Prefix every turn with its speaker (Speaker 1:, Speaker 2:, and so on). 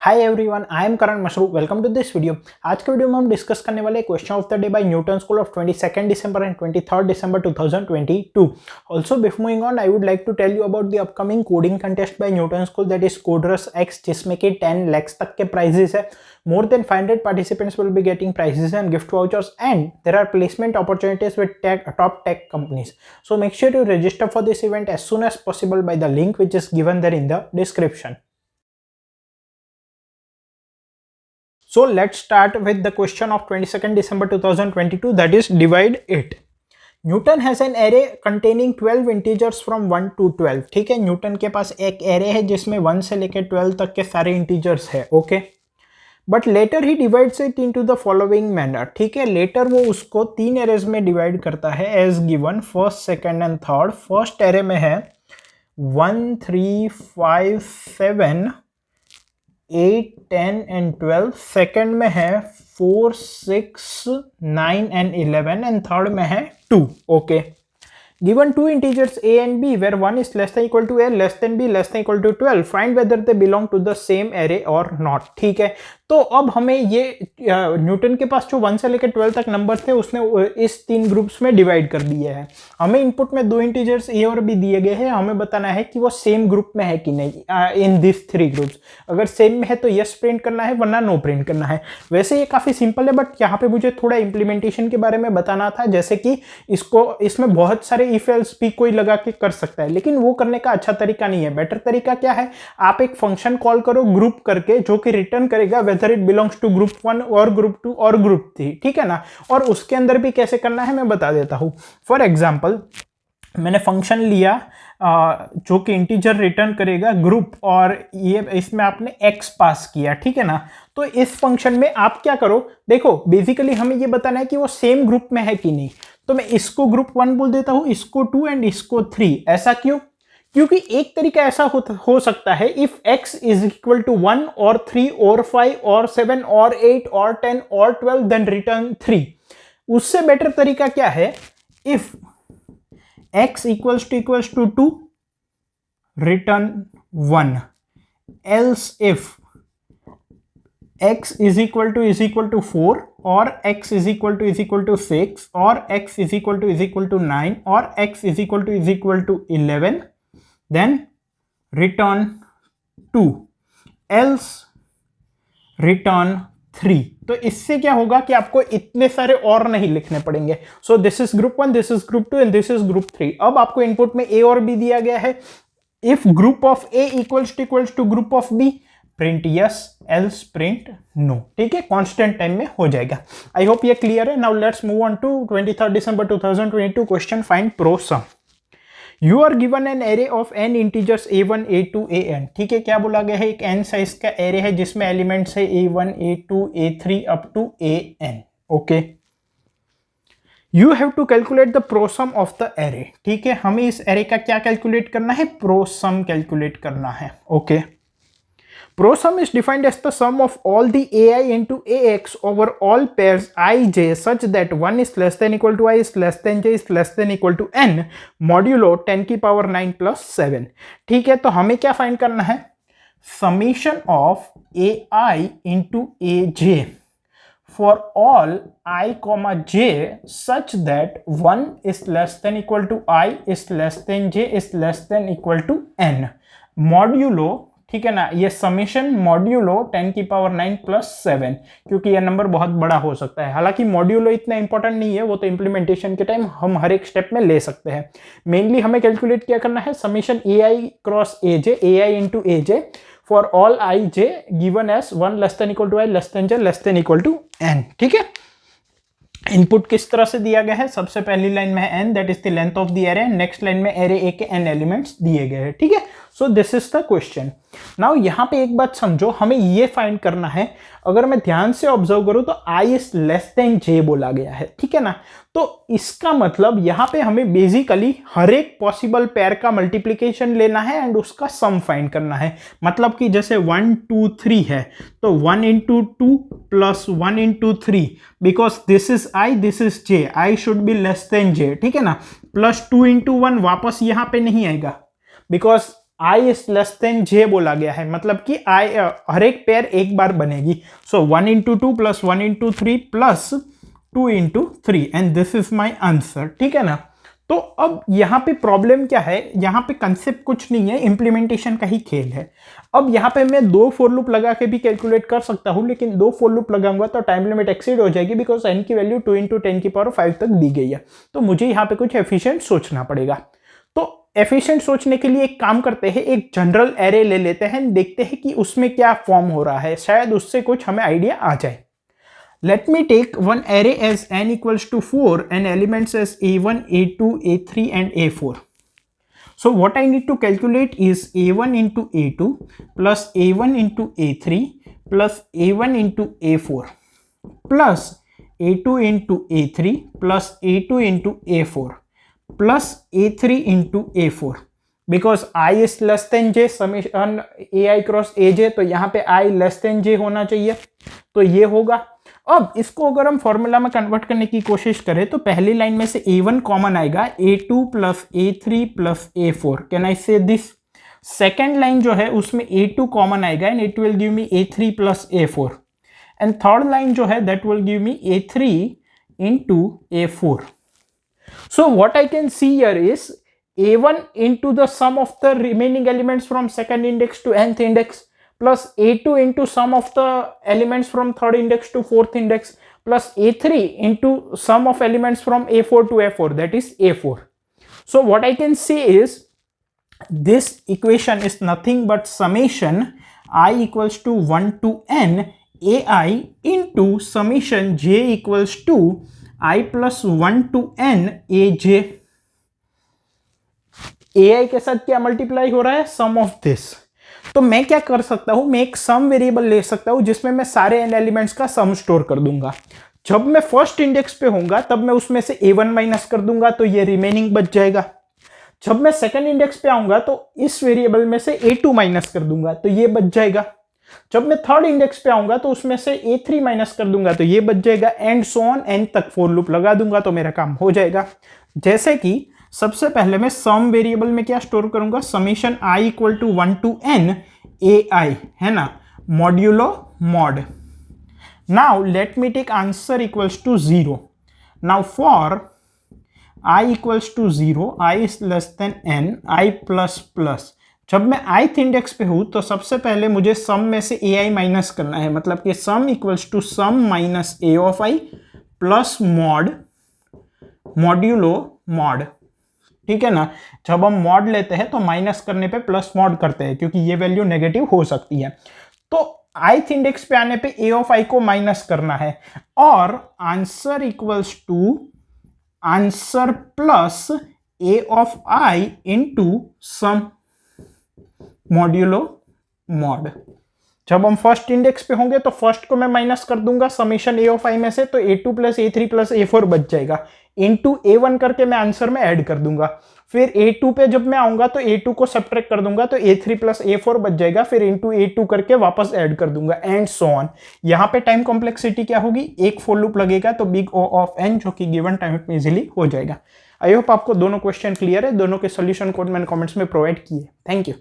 Speaker 1: Hi everyone, I am Karan Mashru. Welcome to this video. आज के video में हम डिस्कस करने वाले question of the day by Newton School of 22 December and 23 December 2022। Also before moving on, I would like to tell you about the upcoming coding contest by Newton School, that is coders X, जिसमें कि 10 lakhs तक के prices है। More than 500 participants will be getting prizes and gift vouchers, and there are placement opportunities with top tech companies. So make sure you register for this event as soon as possible by the link which is given there in the description. So let's start with the question of 22nd December 2022, that is divide it. Newton has an array containing 12 integers from 1 to 12. ठीक है, Newton के पास एक array है जिसमें 1 से लेकर 12 तक के सारे इंटीजर्स है। Okay, but later he divides it into the following manner. ठीक है, लेटर वो उसको 3 एरेज में डिवाइड करता है as given, first, second and third. First array में है 1 3 5 7 8 10 एंड 12। सेकंड में है 4 6 9 एंड 11 एंड थर्ड में है 2। Okay, given two integers a and b where one is less than equal to a, less than b, less than equal to 12, find whether they belong to the same array or not। ठीक है, तो अब हमें ये Newton के पास जो 1 से लेकर 12 तक नंबर थे उसने इस 3 ग्रुप्स में डिवाइड कर दिए हैं। हमें इनपुट में 2 इंटीजर्स a और b दिए गए हैं। हमें बताना है कि वो सेम ग्रुप में है कि नहीं इन दिस 3 ग्रुप्स। अगर सेम में है तो यस प्रिंट करना है, वरना नो प्रिंट करना है। वैसे ये काफ़ी सिंपल है, बट यहाँ पे मुझे थोड़ा इंप्लीमेंटेशन के बारे में बताना था, जैसे कि इसमें बहुत सारे इफ एल्स भी कोई लगा के कर सकता है, लेकिन वो करने का अच्छा तरीका नहीं है। बेटर तरीका क्या है, आप एक फंक्शन कॉल करो ग्रुप करके, जो कि रिटर्न करेगा whether it belongs to group 1 और ग्रुप 2 और ग्रुप 3। ठीक है ना, और उसके अंदर भी कैसे करना है मैं बता देता हूं। फॉर एग्जाम्पल, मैंने फंक्शन लिया जो कि इंटीजर रिटर्न करेगा ग्रुप, और ये इसमें आपने x पास किया। ठीक है ना, तो इस फंक्शन में आप क्या करो, देखो बेसिकली हमें ये बताना है कि वो सेम ग्रुप में है कि नहीं। तो मैं इसको ग्रुप 1 बोल देता हूं, इसको 2 एंड इसको 3। ऐसा क्यों? क्योंकि एक तरीका ऐसा हो सकता है, if x is equal to 1 और 3 और 5 और 7 और 8 और 10 और 12 देन रिटर्न 3। उससे बेटर तरीका क्या है, if x equals to 2, return 1, else if x is equal to 4 or x is equal to 6 or x is equal to 9 or x is equal to 11, then return 2, else return 3। तो इससे क्या होगा कि आपको इतने सारे और नहीं लिखने पड़ेंगे। So this is group 1, this is group 2 and this is group 3। अब आपको इनपुट में a और b दिया गया है। If group of a equals to group of b, print yes, else print no. ठीक है, कांस्टेंट टाइम में हो जाएगा। आई होप ये क्लियर है। Now let's move on to 23 December 2022 question, find pro sum. You are given an array of n integers a1 a2 an। ठीक है, क्या बोला गया है, एक n साइज का एरे है जिसमें एलिमेंट्स है a1 a2 a3 up to an। Okay, you have to calculate the प्रोसम ऑफ द एरे। ठीक है, हमें इस एरे का क्या कैलकुलेट करना है, प्रोसम कैलकुलेट करना है। Okay, prosum is defined as the sum of all the ai into ax over all pairs ij such that 1 is less than equal to I is less than j is less than equal to n modulo 10 की power 9 plus 7। ठीक है, तो हमें क्या find करना है, summation of ai into aj for all I comma j such that 1 is less than equal to I is less than j is less than equal to n modulo, ठीक है ना, ये समेशन मॉड्यूलो 10 की power 9 plus 7, क्योंकि ये number बहुत बड़ा हो सकता है। हालांकि मॉड्यूलो इतना इंपॉर्टेंट नहीं है, वो तो इंप्लीमेंटेशन के टाइम हम हर एक स्टेप में ले सकते हैं। मेनली हमें कैलकुलेट क्या करना है, summation a i cross a j, a i into a j for all i j given as 1 less than equal to i less than j less than equal to n. ठीक है, input किस तरह से दिया गया है, सबसे पहली लाइन में है n, that is the length of the array. Next line में एरे ए के n एलिमेंट्स दिए गए हैं। ठीक है, so this is the question. Now यहां पे एक बात समझो, हमें ये फाइंड करना है, अगर मैं ध्यान से ऑब्जर्व करूं तो i is less then j बोला गया है। ठीक है ना, तो इसका मतलब यहां पे हमें बेसिकली हर एक पॉसिबल पेयर का मल्टीप्लीकेशन लेना है एंड उसका सम फाइंड करना है। मतलब कि जैसे 1 2 3 है तो 1 into 2 plus 1 into 3, because this is i this is j, i should be less than j। ठीक है ना, प्लस 2 इंटू 1 वापस यहां पे नहीं आएगा, because i is less then j बोला गया है, मतलब कि i हर एक पेयर एक बार बनेगी। सो 1 into 2 plus 1 into 3 plus 2 into 3 and this is my answer, ठीक है ना। तो अब यहाँ पे प्रॉब्लम क्या है, यहाँ पे कंसेप्ट कुछ नहीं है, इंप्लीमेंटेशन का ही खेल है। अब यहाँ पे मैं 2 फॉर लूप लगा के भी कैलकुलेट कर सकता हूँ, लेकिन 2 फॉर लूप लगाऊंगा तो टाइम लिमिट एक्सीड हो जाएगी, बिकॉज n की वैल्यू 2 इंटू 10 की पावर 5 तक दी गई है। तो मुझे यहाँ पे कुछ एफिशिएंट सोचना पड़ेगा। तो एफिशिएंट सोचने के लिए एक काम करते हैं, एक जनरल एरे ले लेते हैं, देखते हैं कि उसमें क्या फॉर्म हो रहा है, शायद उससे कुछ हमें आइडिया आ जाए। Let me take one array as n equals to 4 and elements as a1, a2, a3 and a4. So what I need to calculate is a1 into a2 plus a1 into a3 plus a1 into a4 plus a2 into a3 plus a2 into a4 plus a3 into a4. Because I is less than j, summation ai cross aj, तो यहाँ पे I less than j होना चाहिए, तो ये होगा। अब इसको अगर हम फॉर्मूला में कन्वर्ट करने की कोशिश करें तो पहली लाइन में से a1 कॉमन आएगा, a2 plus a3 plus a4, can I से दिस। सेकेंड लाइन जो है उसमें a2 कॉमन आएगा and it will give me a3 plus a4, and third line जो है that will give me a3 into a4। So what I can see here is a1 into the sum of the remaining elements from second index to nth index plus a2 into sum of the elements from third index to fourth index plus a3 into sum of elements from a4 to a4, that is a4. So what I can say is this equation is nothing but summation I equals to 1 to n ai into summation j equals to I plus 1 to n aj। ai के साथ क्या multiply हो रहा है, सम of this. तो मैं क्या कर सकता हूं, मैं एक सम वेरिएबल ले सकता हूं जिसमें मैं सारे n एलिमेंट्स का सम स्टोर कर दूंगा। जब मैं फर्स्ट इंडेक्स पे होऊंगा तब मैं उसमें से a1 माइनस कर दूंगा, तो ये रिमेनिंग बच जाएगा। जब मैं सेकंड इंडेक्स पे आऊंगा तो इस वेरिएबल में से a2 माइनस कर दूंगा, तो ये बच जाएगा। जब मैं थर्ड इंडेक्स पे आऊंगा तो उसमें से a3 माइनस कर दूंगा, तो ये बच जाएगा, एंड सो ऑन n तक फॉर लूप लगा दूंगा तो मेरा काम हो जाएगा। जैसे कि सबसे पहले मैं सम वेरिएबल में क्या स्टोर करूंगा, summation i equal to 1 to n ai, है ना, modulo mod. Now let me take answer equals to 0। Now for i equals to 0, i is less than n, i plus plus. जब मैं ith index पे हूं तो सबसे पहले मुझे सम में से ai माइनस करना है, मतलब कि sum equals to sum minus a of i plus mod modulo mod, ठीक है ना। जब हम मॉड लेते हैं तो माइनस करने पे प्लस मॉड करते हैं, क्योंकि ये वैल्यू नेगेटिव हो सकती है। तो ith इंडेक्स पे आने पे a ऑफ i को माइनस करना है, और answer equals to answer plus a of i into sum modulo mod. जब हम फर्स्ट इंडेक्स पे होंगे तो फर्स्ट को मैं माइनस कर दूंगा समेशन a ऑफ i में से, तो a2 plus a3 plus a4 बच जाएगा, इंटू a1 करके मैं आंसर में ऐड कर दूंगा। फिर a2 पे जब मैं आऊंगा तो a2 को सब्ट्रैक्ट कर दूंगा, तो a3 प्लस a4 बच जाएगा, फिर इंटू a2 करके वापस ऐड कर दूंगा, एंड सो ऑन। यहाँ पे टाइम कॉम्प्लेक्सिटी क्या होगी, एक फॉर लूप लगेगा तो बिग O ऑफ n, जो कि गिवन टाइम में इजीली हो जाएगा। आई होप आपको दोनों क्वेश्चन क्लियर है। दोनों के सोल्यूशन कोड मैंने कमेंट्स में प्रोवाइड किए। Thank you.